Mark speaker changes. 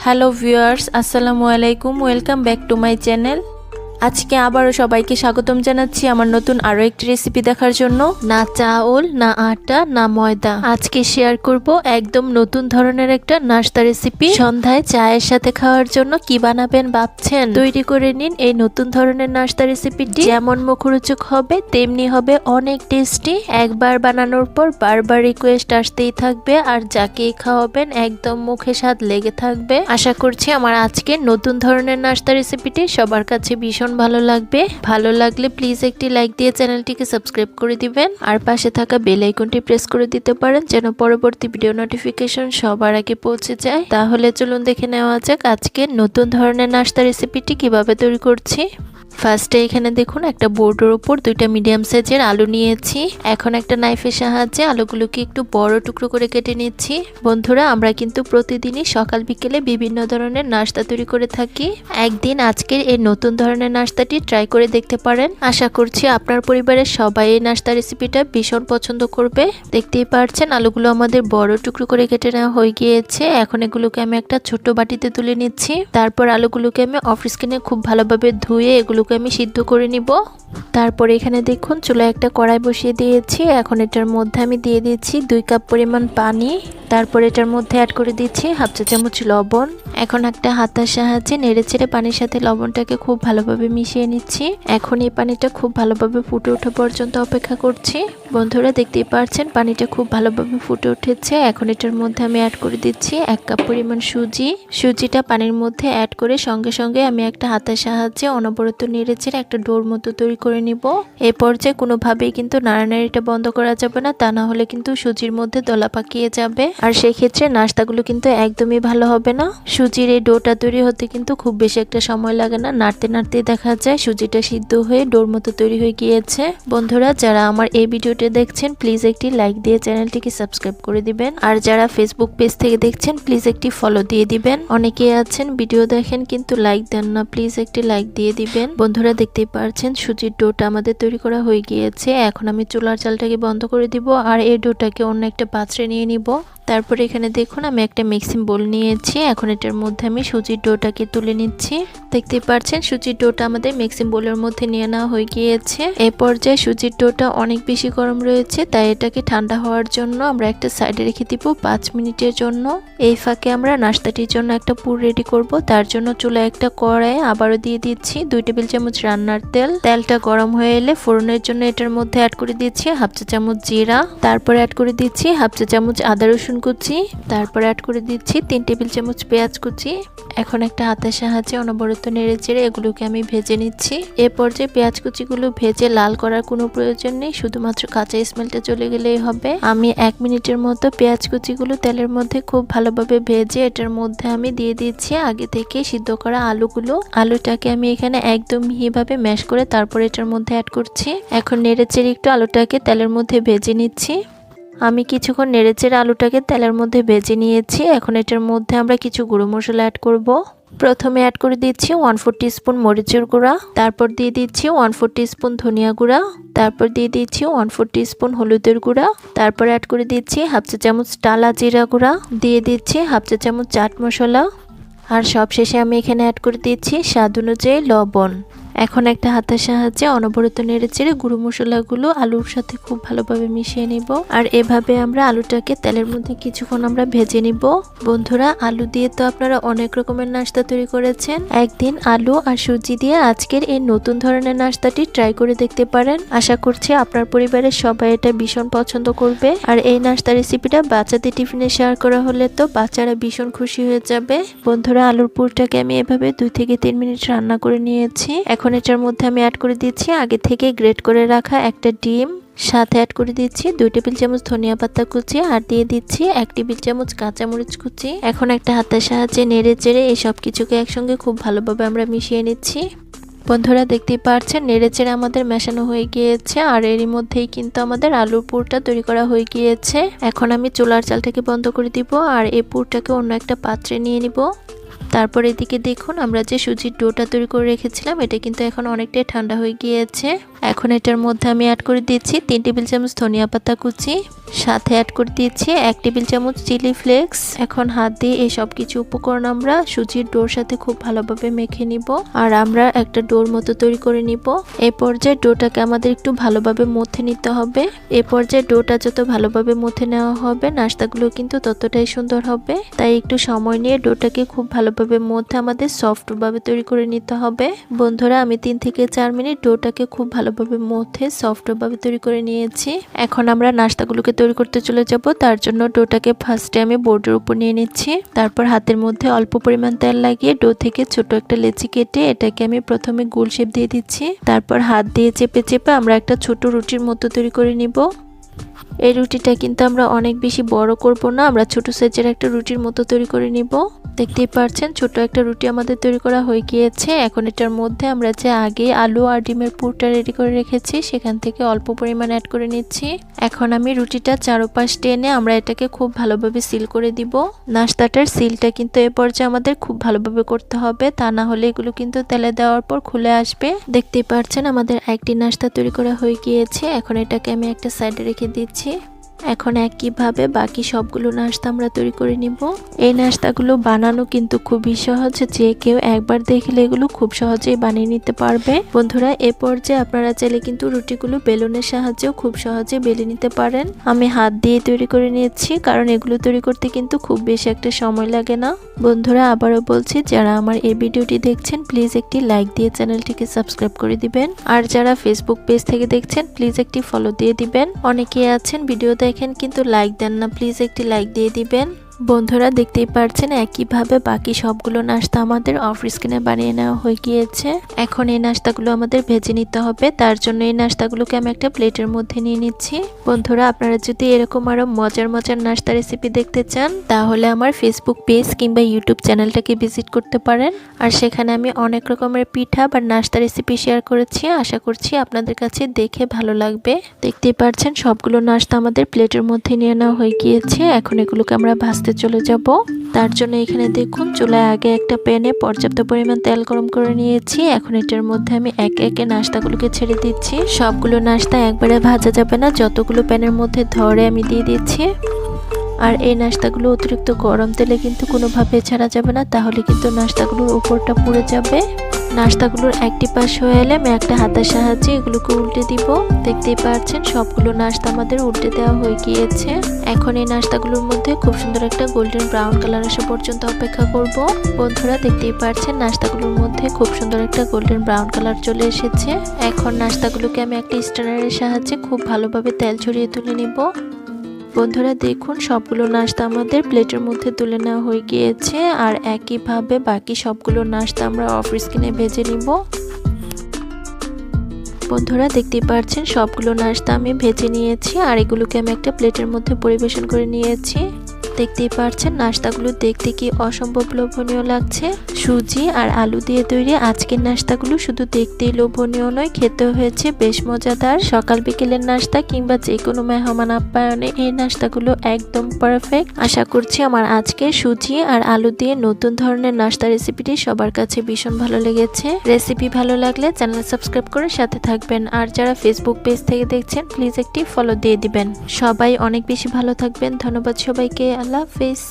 Speaker 1: Hello viewers, আসসালামু আলাইকুম। Welcome back to my channel. আজকে আবারও সবাইকে স্বাগতম জানাচ্ছি আমার নতুন আরও একটি রেসিপি দেখার জন্য। না চাউল, না আটা, না ময়দা। আজকে শেয়ার করব একদম নতুন ধরনের একটা নাস্তা রেসিপি। সন্ধ্যায় চায়ের সাথে খাওয়ার জন্য কি বানাবেন ভাবছেন? তৈরি করে নিন এই নতুন ধরনের নাস্তা রেসিপিটি। যেমন মুখরোচক হবে তেমনি হবে অনেক টেস্টি। একবার বানানোর পর বারবার রিকোয়েস্ট আসতেই থাকবে, আর যাকেই খাওয়াবেন একদম মুখে স্বাদ লেগে থাকবে। আশা করছি আমার আজকের নতুন ধরনের নাস্তা রেসিপিটি সবার কাছে ভীষণ ভালো লাগবে। ভালো লাগলে প্লিজ একটি লাইক দিয়ে চ্যানেলটিকে সাবস্ক্রাইব করে দিবেন, আর পাশে থাকা বেল আইকনটি প্রেস করে দিতে পারেন যেন পরবর্তী ভিডিও নোটিফিকেশন সবার আগে পৌঁছে যায়। তাহলে চলুন দেখে নেওয়া যাক আজকে নতুন ধরনের নাস্তা রেসিপিটি কিভাবে তৈরি করছি। ফার্স্টে এখানে দেখুন একটা বোর্ডের উপর দুইটা মিডিয়াম সাইজের আলু নিয়েছি। এখন একটা নাইফের সাহায্যে আলুগুলোকে একটু বড় টুকরো করে কেটে নিচ্ছি। বন্ধুরা, আমরা কিন্তু প্রতিদিনই সকাল বিকেলে বিভিন্ন ধরনের নাস্তা তৈরি করে থাকি। একদিন আজকের এই নতুন ধরনের নাস্তাটি ট্রাই করে দেখতে পারেন। আশা করছি আপনার পরিবারের সবাই এই নাস্তা রেসিপিটা ভীষণ পছন্দ করবে। দেখতেই পারছেন আলুগুলো আমাদের বড় টুকরো করে কেটে নেওয়া হয়ে গিয়েছে। এখন এগুলোকে আমি একটা ছোট্ট বাটিতে তুলে নিচ্ছি। তারপর আলুগুলোকে আমি অফ স্ক্রিনে খুব ভালোভাবে ধুয়ে এগুলোকে আমি সিদ্ধ করে নিব। তারপরে এখানে দেখুন চুলায় একটা কড়াই বসিয়ে দিয়েছি। এখন এটার মধ্যে আমি দিয়ে দিচ্ছি 2 কাপ পরিমাণ পানি। তারপর এটার মধ্যে অ্যাড করে দিচ্ছি হাফ চা চামচ লবণ। এখন একটা হাতার সাহায্যে নেড়েচেড়ে পানির সাথে লবণটাকে খুব ভালোভাবে মিশিয়ে নিচ্ছি। এখন এই পানিটা খুব ভালোভাবে ফুটে ওঠা পর্যন্ত অপেক্ষা করছি। বন্ধুরা, দেখতেই পারছেন পানিটা খুব ভালোভাবে ফুটে উঠেছে। এখন এটার মধ্যে আমি অ্যাড করে দিচ্ছি 1 কাপ পরিমাণ সুজি। সুজিটা পানির মধ্যে অ্যাড করে সঙ্গে সঙ্গে আমি একটা হাতের সাহায্যে অনবরত নেড়েচেড়ে একটা ডোর মতো তৈরি করে নিব। এই পর্যায়ে কোনোভাবেই কিন্তু নাড়ানাড়িটা বন্ধ করা যাবে না, তা না হলে কিন্তু সুজির মধ্যে দলা পাকিয়ে যাবে, আর সেই ক্ষেত্রে নাস্তাগুলো কিন্তু একদমই ভালো হবে না। সুজির এই ডোটা তৈরি হতে কিন্তু খুব বেশি একটা সময় লাগে না। নাড়তে নাড়তে দেখা যায় সুজিটা সিদ্ধ হয়ে ডোর মতো তৈরি হয়ে গিয়েছে। বন্ধুরা, যারা আমার এই ভিডিওটি দেখছেন প্লিজ একটি লাইক দিয়ে চ্যানেলটিকে সাবস্ক্রাইব করে দিবেন, আর যারা ফেসবুক পেজ থেকে দেখছেন প্লিজ একটি ফলো দিয়ে দিবেন। অনেকেই আছেন ভিডিও দেখেন কিন্তু লাইক দেন না, প্লিজ একটি লাইক দিয়ে দিবেন। বন্ধুরা, দেখতেই পারছেন সুজির ডোটা আমাদের তৈরি করা হয়ে গিয়েছে। এখন আমি চুলার জালটাকে বন্ধ করে দিব, আর এই ডোটাকে অন্য একটা পাত্রে নিয়ে নিব। তারপরে এখানে দেখুন আমি একটা মিক্সিং বোল নিয়েছি। এখন এটার মধ্যে আমি সুজির ডোটাকে তুলে নিচ্ছি। দেখতেই পাচ্ছেন সুজির ডোটা আমাদের মিক্সিং বোলের মধ্যে নিয়ে নেওয়া হয়ে গিয়েছে। এই পর্যায়ে সুজির ডোটা অনেক বেশি গরম রয়েছে, তাই এটাকে ঠান্ডা হওয়ার জন্য আমরা একটা সাইডে রেখে দিব 5 মিনিটের জন্য। এই ফাঁকে আমরা নাস্তাটির জন্য একটা পুর রেডি করব। তার জন্য চুলায় একটা কড়াই আবারও দিয়ে দিচ্ছি 2 টেবিল চামচ রান্নার তেল। তেলটা গরম হয়ে এলে ফোড়নের জন্য এটার মধ্যে অ্যাড করে দিচ্ছি হাফ চা চামচ জিরা। তারপরে অ্যাড করে দিচ্ছি হাফ চা চামচ আদা রসুন কুচি। তারপর অ্যাড করে দিচ্ছি 3 টেবিল চামচ পেঁয়াজ কুচি। এখন একটা হাতের সাহায্যে অনবরত নেড়েচেড়ে এগুলোকে আমি ভেজে নিচ্ছি। এ পর্যায়ে পেঁয়াজ কুচিগুলো ভেজে লাল করার কোনো প্রয়োজন নেই, শুধুমাত্র কাঁচা স্মেলটা চলে গেলেই হবে। আমি 1 মিনিটের মতো পেঁয়াজ কুচিগুলো তেলের মধ্যে খুব ভালোভাবে ভেজে এটার মধ্যে আমি দিয়ে দিচ্ছি আগে থেকে সিদ্ধ করা আলুগুলো। আলুটাকে আমি এখানে একদম মিহিভাবে ম্যাশ করে তারপর এটার মধ্যে অ্যাড করছি। এখন নেড়েচেড়ে একটু আলুটাকে তেলের মধ্যে ভেজে নিচ্ছি। আমি কিছুক্ষণ নেড়েচেড়ে আলুটাকে তেলের মধ্যে ভেজে নিয়েছি। এখন এটার মধ্যে আমরা কিছু গুঁড়ো মশলা অ্যাড করব। প্রথমে অ্যাড করে দিচ্ছি 1/4 টিস্পুন মরিচের গুঁড়া। তারপর দিয়ে দিচ্ছি 1/4 টিস্পুন ধনিয়া গুঁড়া। তারপর দিয়ে দিচ্ছি 1/4 টিস্পুন হলুদের গুঁড়া। তারপর অ্যাড করে দিচ্ছি হাফ চা চামচ টালা জিরা গুঁড়া। দিয়ে দিচ্ছি হাফ চা চামচ চাট মশলা। আর সবশেষে আমি এখানে অ্যাড করে দিচ্ছি স্বাদ অনুযায়ী লবণ। এখন একটা হাতের সাহায্যে অনবরত নেড়েচেড়ে গুঁড়ো মশলাগুলো আলুর সাথে খুব ভালোভাবে মিশিয়ে নিব। আর এভাবে আমরা আলুটাকে তেলের মধ্যে কিছুক্ষণ আমরা ভেজে নিব। বন্ধুরা, আলু দিয়ে তো আপনারা অনেক রকমের নাস্তা তৈরি করেছেন। একদিন আলু আর সুজি দিয়ে আজকের এই নতুন ধরনের নাস্তাটি ট্রাই করে দেখতে পারেন। আশা করছি আপনার পরিবারের সবাই এটা ভীষণ পছন্দ করবে। আর এই নাস্তা রেসিপিটা বাচ্চাদের টিফিনে শেয়ার করা হলে তো বাচ্চারা ভীষণ খুশি হয়ে যাবে। বন্ধুরা, আলুর পুরটাকে আমি এভাবে 2 থেকে 3 মিনিট রান্না করে নিয়েছি। এখন এটার মধ্যে আমি অ্যাড করে দিচ্ছি আগে থেকে গ্রেট করে রাখা একটা ডিম। সাথে অ্যাড করে দিচ্ছি 2 টেবিল চামচ ধনিয়া পাতা কুচি, আর দিয়ে দিচ্ছি 1 টেবিল চামচ কাঁচামরিচ কুচি। এখন একটা হাতের সাহায্যে নেড়েচেড়ে এই সব কিছুকে একসঙ্গে খুব ভালোভাবে আমরা মিশিয়ে নিচ্ছি। বন্ধুরা, দেখতেই পাচ্ছেন নেড়েচেড়ে আমাদের মেশানো হয়ে গিয়েছে, আর এরই মধ্যেই কিন্তু আমাদের আলুর পুরটা তৈরি করা হয়ে গিয়েছে। এখন আমি চুলার জালটাকে বন্ধ করে দিব, আর এই পুরটাকে অন্য একটা পাত্রে নিয়ে নিব। তারপর এদিকে দেখুন আমরা যে সুজির ডোটা তৈরি করে রেখেছিলাম এটা কিন্তু এখন অনেকটাই ঠান্ডা হয়ে গিয়েছে। এখন এটার মধ্যে আমি অ্যাড করে দিচ্ছি 3 টেবিল চামচ ধনিয়া পাতা কুচি, সাথে অ্যাড করে দিচ্ছি 1 টেবিল চামচ চিলি ফ্লেক্স। এখন হাত দিয়ে এই সব কিছু উপকরণ আমরা সুজির ডোর সাথে খুব ভালোভাবে মেখে নিব আর আমরা একটা ডোর মতো তৈরি করে নিব। এই পর্যায়ে ডোটাকে আমাদের একটু ভালোভাবে মথে নিতে হবে। এই পর্যায়ে ডোটা যত ভালোভাবে মথে নেওয়া হবে নাস্তাগুলো কিন্তু ততটাই সুন্দর হবে। তাই একটু সময় নিয়ে ডোটাকে খুব ভালোভাবে মথে আমাদের সফট ভাবে তৈরি করে নিতে হবে। বন্ধুরা আমি 3 থেকে 4 মিনিট ডোটাকে খুব ভালোভাবে মথে সফট ভাবে তৈরি করে নিয়েছি। এখন আমরা নাস্তাগুলোকে তৈরি করতে চলে যাব। তার জন্য ডোটাকে ফার্স্টে আমি বোর্ডের উপর নিয়ে নিচ্ছি। তারপর হাতের মধ্যে অল্প পরিমাণ তেল লাগিয়ে ডো থেকে ছোট একটা লেচি কেটে এটাকে আমি প্রথমে গোল শেপ দিয়ে দিচ্ছি। তারপর হাত দিয়ে চেপে চেপে আমরা একটা ছোট রুটির মতো তৈরি করে নিব। এই রুটিটা কিন্তু আমরা অনেক বেশি বড় করব না, আমরা ছোট সাইজের একটা রুটির মতো তৈরি করে নিব। দেখতেই পাচ্ছেন ছোট একটা রুটি আমাদের তৈরি করা হয়ে গিয়েছে। এখন এটার মধ্যে আমরা যে আগে আলু আর ডিমের পুরটা রেডি করে রেখেছি সেখান থেকে অল্প পরিমাণ অ্যাড করে নিচ্ছি। এখন আমি রুটিটা চারপাশ টেনে আমরা এটাকে খুব ভালোভাবে সিল করে দিব। নাস্তাটার সিলটা কিন্তু এ পর্যায়ে আমাদের খুব ভালোভাবে করতে হবে, তা না হলে এগুলো কিন্তু তেলে দেওয়ার পর খুলে আসবে। দেখতেই পাচ্ছেন আমাদের একটি নাস্তা তৈরি করা হয়ে গিয়েছে। এখন এটাকে আমি একটা সাইডে রেখে দিচ্ছি। এখন একইভাবে বাকি সবগুলো নাস্তা আমরা তৈরি করে নিব। এই নাস্তাগুলো বানানো কিন্তু খুবই সহজ, যে কেউ একবার দেখলে এগুলো খুব সহজেই বানিয়ে নিতে পারবে। বন্ধুরা এ পর্যায়ে আপনারা চাইলে কিন্তু রুটিগুলো বেলুনের সাহায্যেও খুব সহজে বেলে নিতে পারেন। আমি হাত দিয়ে তৈরি করে নিয়েছি কারণ এগুলো তৈরি করতে কিন্তু খুব বেশি একটা সময় লাগে না। বন্ধুরা আবারও বলছি, যারা আমার এই ভিডিওটি দেখছেন প্লিজ একটি লাইক দিয়ে চ্যানেলটিকে সাবস্ক্রাইব করে দিবেন। আর যারা ফেসবুক পেজ থেকে দেখছেন প্লিজ একটি ফলো দিয়ে দিবেন। অনেকেই আছেন ভিডিও দেখেন কিন্তু লাইক দেন না, প্লিজ একটি লাইক দিয়ে দিবেন। বন্ধুরা দেখতেই পাচ্ছেন একইভাবে বাকি সবগুলো নাস্তা আমাদের অফ স্ক্রিনে বানিয়ে নেওয়া হয়ে গিয়েছে। এখন এই নাস্তাগুলো আমাদের ভেজে নিতে হবে। তার জন্য এই নাস্তাগুলোকে আমি একটা প্লেটের মধ্যে নিয়ে নিচ্ছি। বন্ধুরা আপনারা যদি এরকম আরো মজার মজার নাস্তা রেসিপি দেখতে চান তাহলে আমার ফেসবুক পেজ কিংবা ইউটিউব চ্যানেলটাকে ভিজিট করতে পারেন। আর সেখানে আমি অনেক রকমের পিঠা বা নাস্তা রেসিপি শেয়ার করেছি, আশা করছি আপনাদের কাছে দেখে ভালো লাগবে। দেখতেই পাচ্ছেন সবগুলো নাস্তা আমাদের প্লেটের মধ্যে নিয়ে নেওয়া হয়ে গিয়েছে। এখন এগুলোকে আমরা ভাজতে চলে যাব। তার জন্য এখানে দেখুন চুলায় আগে একটা প্যানে পর্যাপ্ত পরিমাণ তেল গরম করে নিয়েছি। এখন এটার মধ্যে আমি একে একে নাস্তাগুলোকে ছেড়ে দিচ্ছি। সবগুলো নাস্তা একবারে ভাজা যাবে না, যতগুলো প্যানের মধ্যে ধরে আমি দিয়ে দিচ্ছি। আর এই নাস্তাগুলো অতিরিক্ত গরম তেলে কিন্তু কোনোভাবে ছাড়া যাবে না, তাহলে কিন্তু নাস্তাগুলোর উপরটা পুড়ে যাবে। নাস্তাগুলোর একটি পাশ হয়ে এলে আমি একটা হাতের সাহায্যে এগুলোকে উল্টে দিব। দেখতেই পাচ্ছেন সবগুলো নাস্তা আমাদের উল্টে দেওয়া হয়ে গিয়েছে। এখন এই নাস্তাগুলোর মধ্যে খুব সুন্দর একটা গোল্ডেন ব্রাউন কালার আসা পর্যন্ত অপেক্ষা করব। বন্ধুরা দেখতেই পাচ্ছেন নাস্তাগুলোর মধ্যে খুব সুন্দর একটা গোল্ডেন ব্রাউন কালার চলে এসেছে। এখন নাস্তাগুলোকে আমি একটা স্ট্যানারের সাহায্যে খুব ভালোভাবে তেল ছড়িয়ে তুলে নিব। বন্ধুরা দেখুন সবগুলো নাস্তা আমাদের প্লেটের মধ্যে তুলে নেওয়া হয়ে গিয়েছে। আর একইভাবে বাকি সবগুলো নাস্তা আমরা অফ স্ক্রিনে ভেজে নিব। বন্ধুরা দেখতেই পাচ্ছেন সবগুলো নাস্তা আমি ভেজে নিয়েছি আর এগুলোকে আমি একটা প্লেটের মধ্যে পরিবেশন করে নিয়েছি। দেখতেই পাচ্ছেন নাস্তাগুলো দেখতে কি অসম্ভব লোভনীয় লাগছে। সুজি আর আলু দিয়ে তৈরি আজকের নাস্তাগুলো শুধু দেখতেই লোভনীয় নয়, খেতেও হয়েছে বেশ মজাদার। সকাল বিকেলের নাস্তা কিংবা যে কোনো মেহমান আপ্যায়নে এই নাস্তাগুলো একদম পারফেক্ট। আশা করছি আমার আজকে সুজি আর আলু দিয়ে নতুন ধরনের নাস্তা রেসিপিটি সবার কাছে ভীষণ ভালো লেগেছে। রেসিপি ভালো লাগলে চ্যানেল সাবস্ক্রাইব করে সাথে থাকবেন। আর যারা ফেসবুক পেজ থেকে দেখছেন প্লিজ একটি ফলো দিয়ে দিবেন। সবাই অনেক বেশি ভালো থাকবেন। ধন্যবাদ সবাইকে। আল্লাহ হাফেজ।